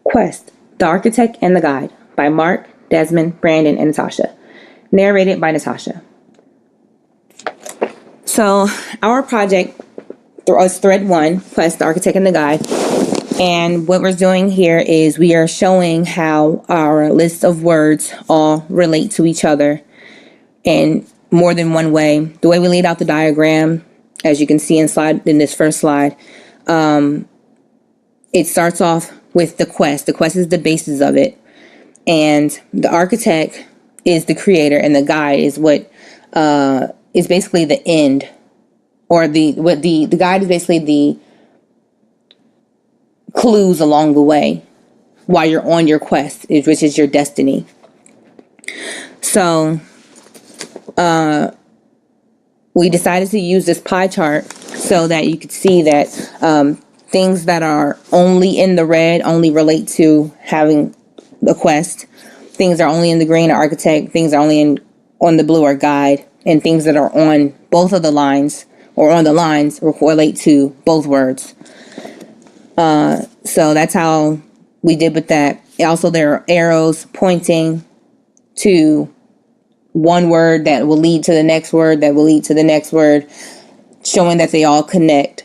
Quest, The Architect and the Guide by Mark, Desmond, Brandon, and Natasha. Narrated by Natasha. So our project was Thread 1, Quest, The Architect and the Guide. And what we're doing here is we are showing how our list of words all relate to each other in more than one way. The way we laid out the diagram, as you can see in this first slide, it starts off with the quest. The quest is the basis of it. And the architect is the creator, and the guide is what is basically the end, or the guide is basically the clues along the way while you're on your quest, which is your destiny. So we decided to use this pie chart so that you could see that things that are only in the red only relate to having the quest. Things that are only in the green are architect. Things that are only on the blue are guide. And things that are on both of the lines or on the lines relate to both words. So that's how we did with that. Also, there are arrows pointing to one word that will lead to the next word, that will lead to the next word, showing that they all connect.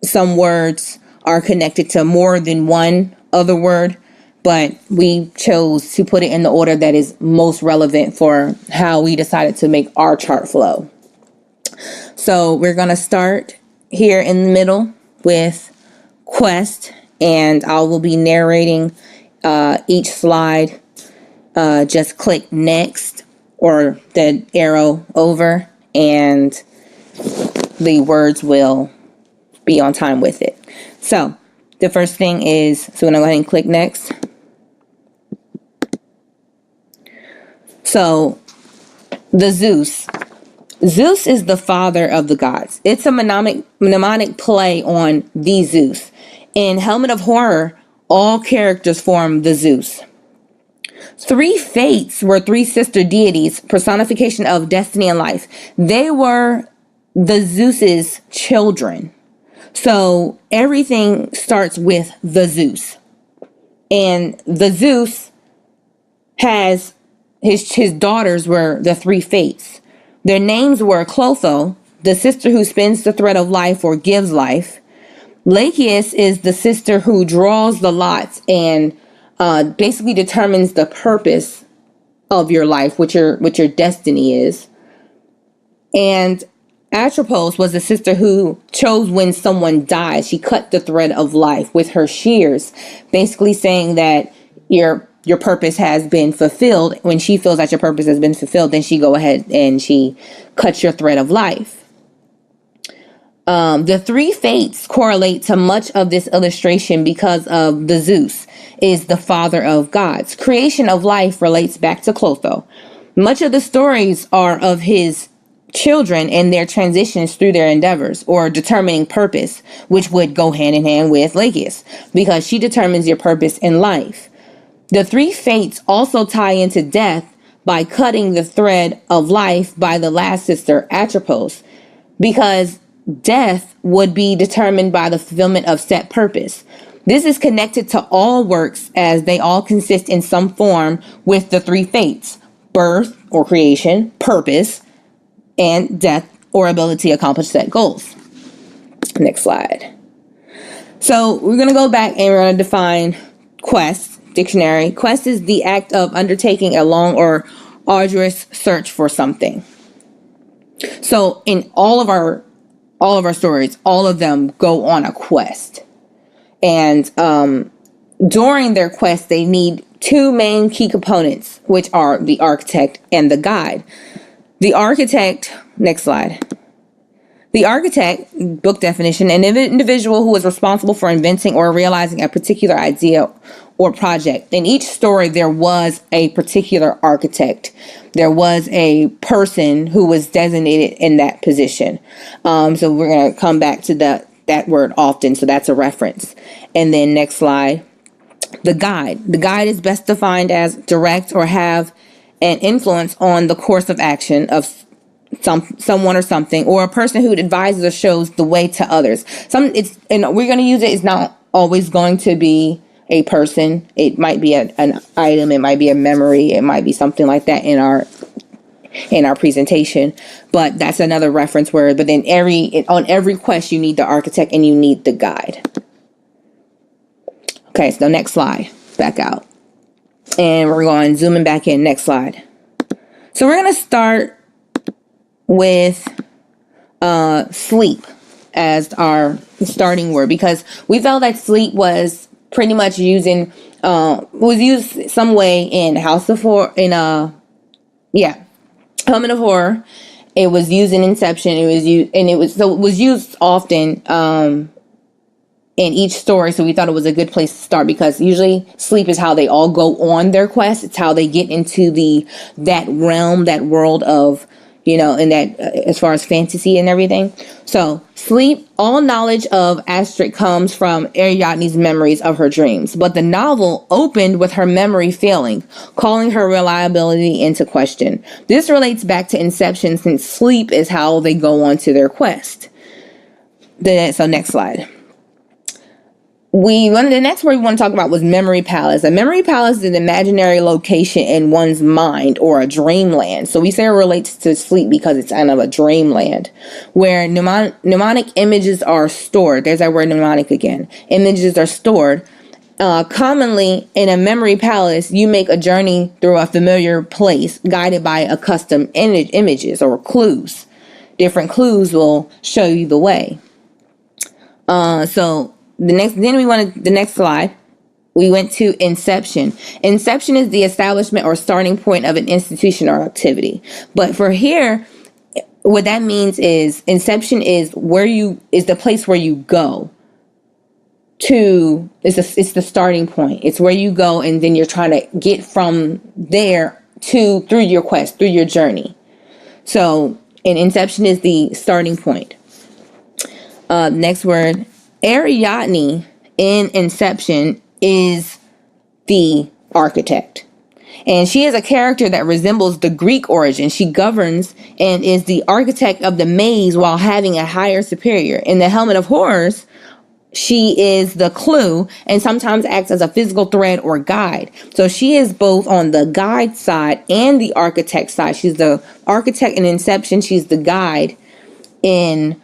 Some words are connected to more than one other word, but we chose to put it in the order that is most relevant for how we decided to make our chart flow. So we're going to start here in the middle with quest, and I will be narrating each slide. Just click next or the arrow over, and the words will be on time with it. So the first thing is, so I'm going to go ahead and click next. So the Zeus. Zeus is the father of the gods. It's a mnemonic play on the Zeus. In Helmet of Horror, all characters form the Zeus. Three fates were three sister deities, personification of destiny and life. They were the Zeus's children. So everything starts with the Zeus. And the Zeus has his daughters were the three fates. Their names were Clotho, the sister who spins the thread of life or gives life. Lacheus is the sister who draws the lots and basically determines the purpose of your life, what your destiny is. And Atropos was the sister who chose when someone dies. She cut the thread of life with her shears, basically saying that your purpose has been fulfilled. When she feels that your purpose has been fulfilled, then she go ahead and she cuts your thread of life. The three fates correlate to much of this illustration because of the Zeus is the father of gods. Creation of life relates back to Clotho. Much of the stories are of his children and their transitions through their endeavors or determining purpose, which would go hand in hand with Lacheus because she determines your purpose in life. The three fates also tie into death by cutting the thread of life by the last sister, Atropos, because death would be determined by the fulfillment of set purpose. This is connected to all works as they all consist in some form with the three fates: birth or creation, purpose, and death or ability to accomplish set goals. Next slide. So we're going to go back and we're going to define quest. Dictionary. Quest is the act of undertaking a long or arduous search for something. So in all of our stories, all of them go on a quest. And during their quest, they need two main key components, which are the architect and the guide. The architect, next slide. The architect, book definition, an individual who is responsible for inventing or realizing a particular idea or project. In each story, there was a particular architect. There was a person who was designated in that position. So we're going to come back to that word often. So that's a reference. And then next slide, the guide. The guide is best defined as direct or have an influence on the course of action of someone or something, or a person who advises or shows the way to others. And we're going to use it. It's not always going to be a person. It might be an item. It might be a memory. It might be something like that in our presentation. But that's another reference word. But then on every quest, you need the architect and you need the guide. Okay, so next slide. Back out. And we're going zooming back in. Next slide. So we're going to start with sleep as our starting word, because we felt that sleep was pretty much used some way in House of Horror, Element of Horror. It was used in Inception. It was used often in each story. So we thought it was a good place to start, because usually sleep is how they all go on their quest. It's how they get into that realm, that world of, in that as far as fantasy and everything. So sleep, all knowledge of Astrid comes from Ariadne's memories of her dreams. But the novel opened with her memory failing, calling her reliability into question. This relates back to Inception, since sleep is how they go on to their quest. So next slide. The next word we want to talk about was memory palace. A memory palace is an imaginary location in one's mind, or a dreamland. So we say it relates to sleep because it's kind of a dreamland where mnemonic images are stored. There's that word mnemonic again. Images are stored. Commonly in a memory palace, you make a journey through a familiar place guided by accustomed images or clues. Different clues will show you the way. The next slide, we went to Inception. Inception is the establishment or starting point of an institution or activity. But for here, what that means is Inception is the place where you go to. It's the starting point. It's where you go, and then you're trying to get from there through your quest, through your journey. So, and Inception is the starting point. Next word. Ariadne in Inception is the architect, and she is a character that resembles the Greek origin. She governs and is the architect of the maze while having a higher superior. In the Helmet of Horrors, she is the clue and sometimes acts as a physical thread or guide. So she is both on the guide side and the architect side. She's the architect in Inception. She's the guide in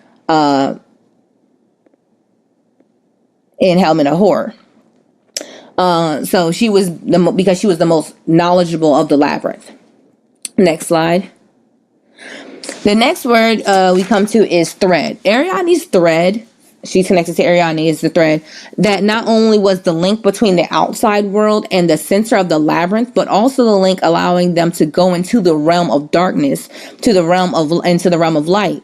Helmet of Horror. So she was because she was the most knowledgeable of the labyrinth. Next slide. The next word we come to is thread. Ariadne's thread, she's connected to Ariadne, is the thread that not only was the link between the outside world and the center of the labyrinth, but also the link allowing them to go into the realm of darkness, into the realm of light.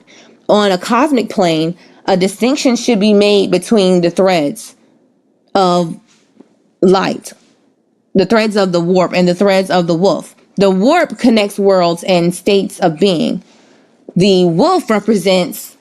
On a cosmic plane, a distinction should be made between the threads of light, the threads of the warp, and the threads of the wolf. The warp connects worlds and states of being. The wolf represents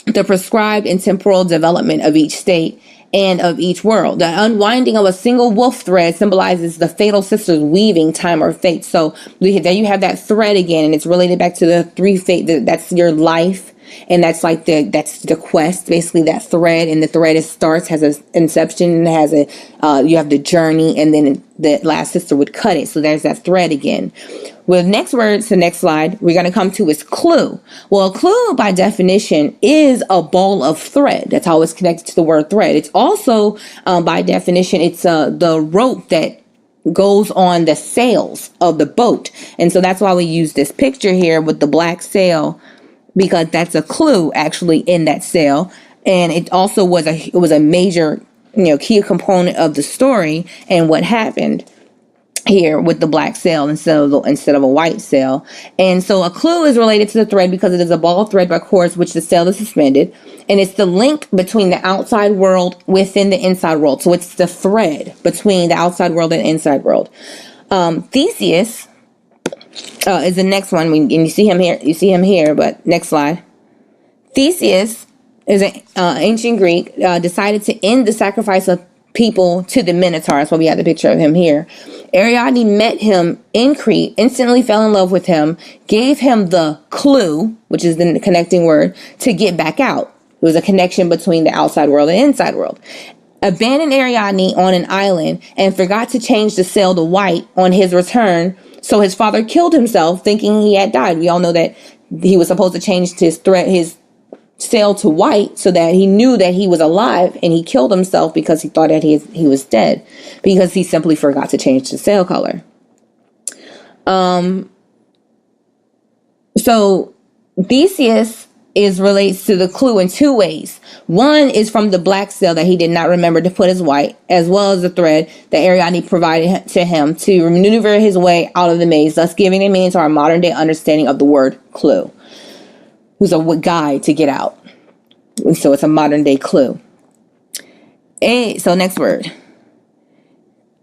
the prescribed and temporal development of each state and of each world. The unwinding of a single wolf thread symbolizes the fatal sisters weaving time or fate. So there you have that thread again, and it's related back to the three fate. That's your life. And that's the quest, basically, that thread. And the thread has an inception, and has you have the journey, and then the last sister would cut it. So there's that thread again. Well, next word, so next slide, we're going to come to is clue. Well, a clue by definition is a ball of thread. That's how it's connected to the word thread. It's also, by definition, it's the rope that goes on the sails of the boat. And so that's why we use this picture here with the black sail, because that's a clue actually in that sail. And it also was a major, key component of the story and what happened here with the black sail instead of a white sail. And so a clue is related to the thread because it is a ball of thread by cords which the sail is suspended, and it's the link between the outside world within the inside world. So it's the thread between the outside world and the inside world. Theseus is the next one, and you see him here. But next slide. Theseus is an ancient Greek, decided to end the sacrifice of people to the Minotaur. That's why we have the picture of him here. Ariadne met him in Crete, instantly fell in love with him, gave him the clue, which is the connecting word, to get back out. It was a connection between the outside world and inside world. abandoned Ariadne on an island and forgot to change the sail to white on his return. So his father killed himself thinking he had died. We all know that he was supposed to change his sail to white so that he knew that he was alive, and he killed himself because he thought that he was dead because he simply forgot to change the sail color. So Theseus relates to the clue in two ways. One is from the black sail that he did not remember to put as white, as well as the thread that Ariadne provided to him to maneuver his way out of the maze, thus giving a meaning to our modern day understanding of the word clue. It was a guide to get out. So it's a modern day clue. So next word.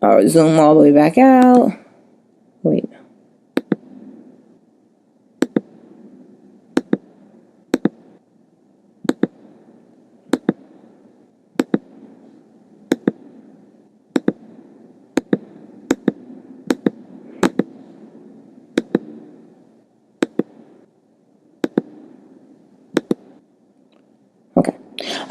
I'll zoom all the way back out. Wait.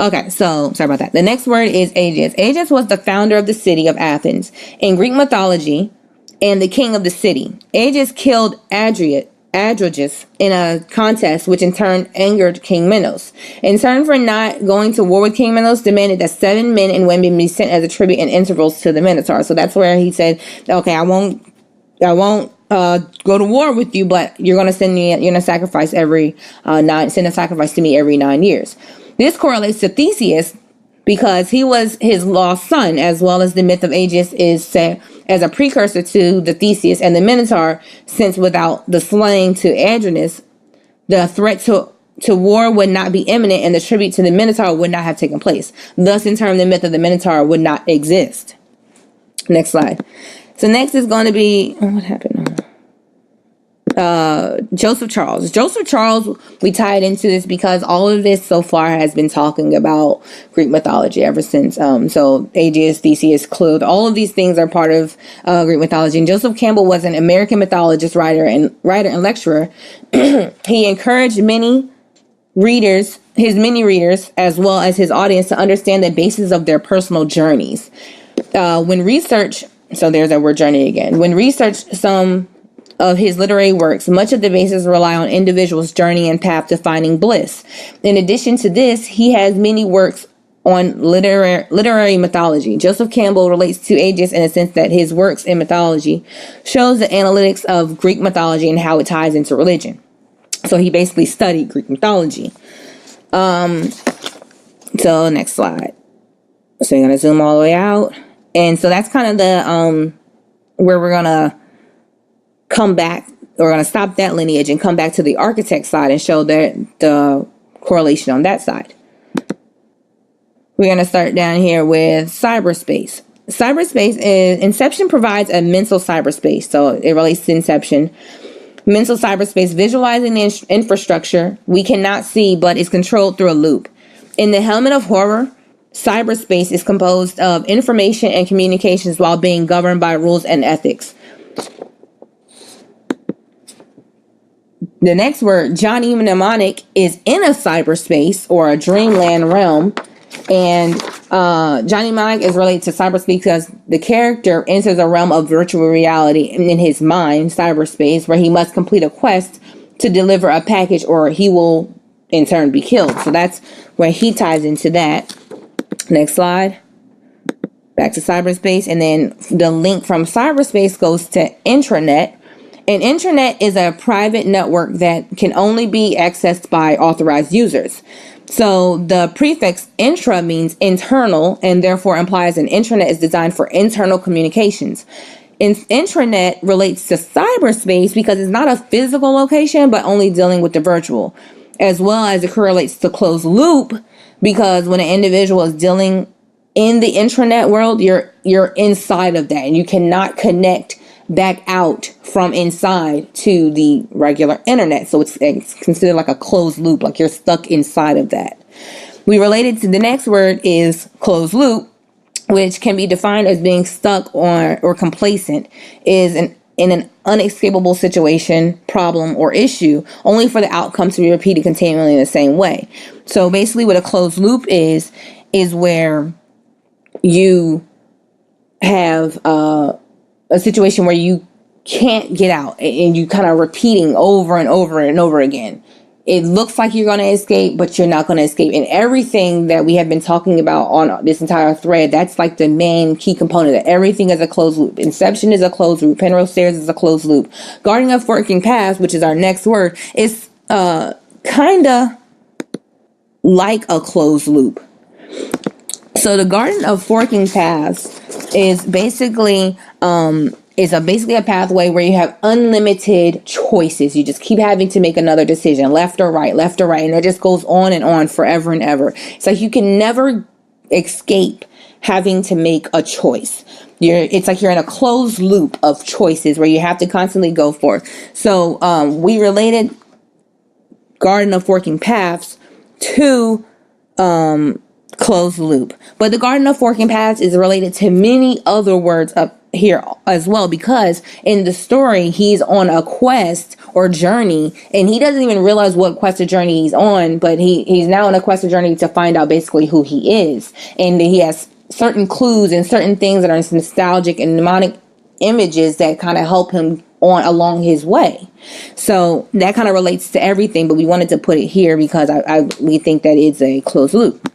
Okay, so sorry about that. The next word is Aegeus. Aegeus was the founder of the city of Athens in Greek mythology and the king of the city. Aegeus killed Androgeus in a contest, which in turn angered King Minos. In turn for not going to war with King Minos, demanded that 7 men and women be sent as a tribute in intervals to the Minotaur. So that's where he said, okay, I won't go to war with you, but you're going to sacrifice send a sacrifice to me every 9 years. This correlates to Theseus because he was his lost son, as well as the myth of Aegeus is set as a precursor to the Theseus and the Minotaur, since without the slaying to Androgeus, the threat to war would not be imminent and the tribute to the Minotaur would not have taken place. Thus, in turn, the myth of the Minotaur would not exist. Next slide. So next is going to be, what happened? Joseph Charles. Joseph Charles, we tied into this because all of this so far has been talking about Greek mythology ever since. So Aegeus, Theseus, Clue, all of these things are part of Greek mythology. And Joseph Campbell was an American mythologist, writer and lecturer. He encouraged his many readers, as well as his audience, to understand the basis of their personal journeys. So there's that word journey again. When researched some of his literary works, much of the basis rely on individuals' journey and path to finding bliss. In addition to this, he has many works on literary mythology. Joseph Campbell relates to Aegeus in a sense that his works in mythology shows the analytics of Greek mythology and how it ties into religion. So he basically studied Greek mythology. So next slide. So you're going to zoom all the way out. And so that's kind of the where we're going to come back. We're going to stop that lineage and come back to the architect side and show the correlation on that side. We're going to start down here with cyberspace. Cyberspace is Inception provides a mental cyberspace. So it relates to Inception. Mental cyberspace, visualizing the infrastructure we cannot see but is controlled through a loop. In the Helmet of Horror, cyberspace is composed of information and communications while being governed by rules and ethics. The next word, Johnny Mnemonic, is in a cyberspace or a dreamland realm. And Johnny Mnemonic is related to cyberspace because the character enters a realm of virtual reality in his mind, cyberspace, where he must complete a quest to deliver a package or he will in turn be killed. So that's where he ties into that. Next slide. Back to cyberspace. And then the link from cyberspace goes to intranet. An intranet is a private network that can only be accessed by authorized users. So the prefix intra means internal and therefore implies an intranet is designed for internal communications. Intranet relates to cyberspace because it's not a physical location, but only dealing with the virtual, as well as it correlates to closed loop because when an individual is dealing in the intranet world, you're inside of that and you cannot connect back out from inside to the regular internet. So it's considered like a closed loop, like you're stuck inside of that. We related to the next word is closed loop, which can be defined as being stuck or complacent, is in an unescapable situation, problem, or issue, only for the outcome to be repeated continually in the same way. So basically what a closed loop is where you have a situation where you can't get out, and you kind of repeating over and over and over again. It looks like you're going to escape, but you're not going to escape. And everything that we have been talking about on this entire thread, that's like the main key component. That everything is a closed loop. Inception is a closed loop. Penrose Stairs is a closed loop. Garden of Forking Paths, which is our next word, is kind of like a closed loop. So the Garden of Forking Paths is basically basically a pathway where you have unlimited choices. You just keep having to make another decision, left or right, and it just goes on forever and ever. It's like you can never escape having to make a choice. It's like you're in a closed loop of choices where you have to constantly go forth. So we related Garden of Forking Paths to closed loop. But the Garden of Forking Paths is related to many other words up here as well, because in the story he's on a quest or journey, and he doesn't even realize what quest or journey he's on, but he's now on a quest or journey to find out basically who he is, and he has certain clues and certain things that are nostalgic and mnemonic images that kind of help him on along his way. So that kind of relates to everything, but we wanted to put it here because we think that it's a closed loop.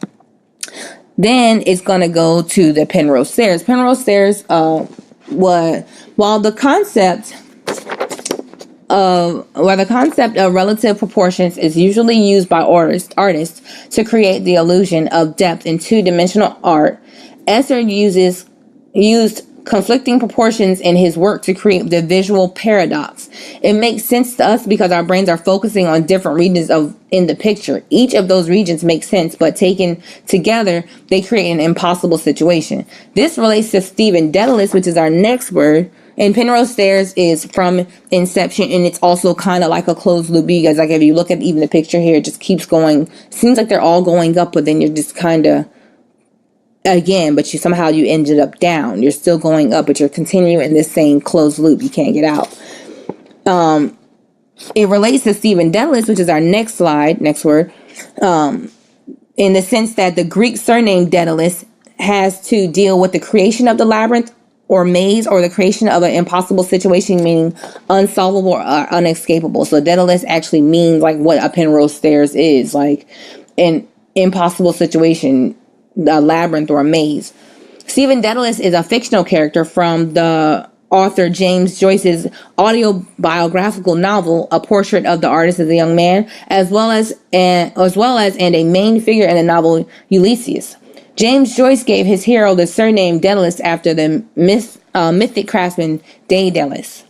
Then it's going to go to the Penrose Stairs. Penrose Stairs, while the concept of relative proportions is usually used by artists to create the illusion of depth in two-dimensional art, Esser used conflicting proportions in his work to create the visual paradox. It makes sense to us because our brains are focusing on different regions in the picture. Each of those regions makes sense, but taken together, they create an impossible situation. This relates to Stephen Dedalus, which is our next word. And Penrose Stairs is from Inception, and it's also kind of like a closed loop, because like if you look at even the picture here, it just keeps going. Seems like they're all going up, but then you're just kind of again, but you ended up down. You're still going up, but you're continuing in this same closed loop. You can't get out. It relates to Stephen Dedalus, which is our next word, in the sense that the Greek surname Dedalus has to deal with the creation of the labyrinth or maze, or the creation of an impossible situation, meaning unsolvable or unescapable. So Dedalus actually means like what a Penrose Stairs is, like an impossible situation, a labyrinth or a maze. Stephen Dedalus is a fictional character from the author James Joyce's autobiographical novel, A Portrait of the Artist as a Young Man, as well as a main figure in the novel Ulysses. James Joyce gave his hero the surname Dedalus after the mythic craftsman Daedalus.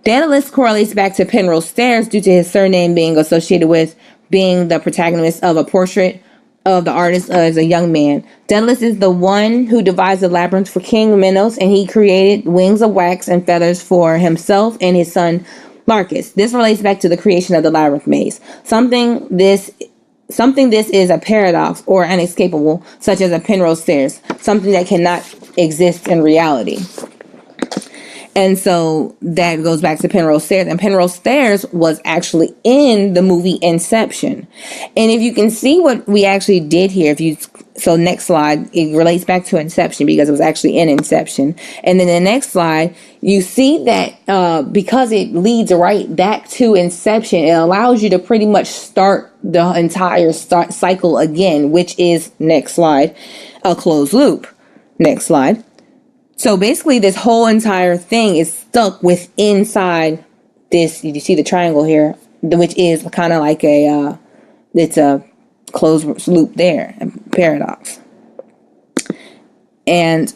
Daedalus correlates back to Penrose Stairs due to his surname being associated with being the protagonist of A Portrait of the Artist as a Young Man. Daedalus is the one who devised the labyrinth for King Minos, and he created wings of wax and feathers for himself and his son Marcus. This relates back to the creation of the labyrinth maze. Something this is a paradox or unescapable, such as a Penrose Stairs, something that cannot exist in reality. And so that goes back to Penrose Stairs. And Penrose Stairs was actually in the movie Inception. And if you can see what we actually did here, so next slide, it relates back to Inception because it was actually in Inception. And then the next slide, you see that because it leads right back to Inception, it allows you to pretty much start the entire cycle again, which is, next slide, a closed loop. Next slide. So basically, this whole entire thing is stuck inside this. You see the triangle here, which is kind of like it's a closed loop there, a paradox. And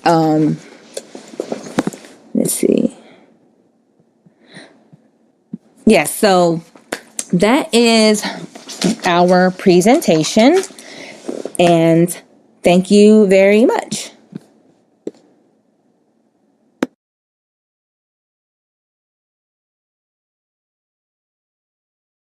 let's see. Yes, so that is our presentation, and thank you very much.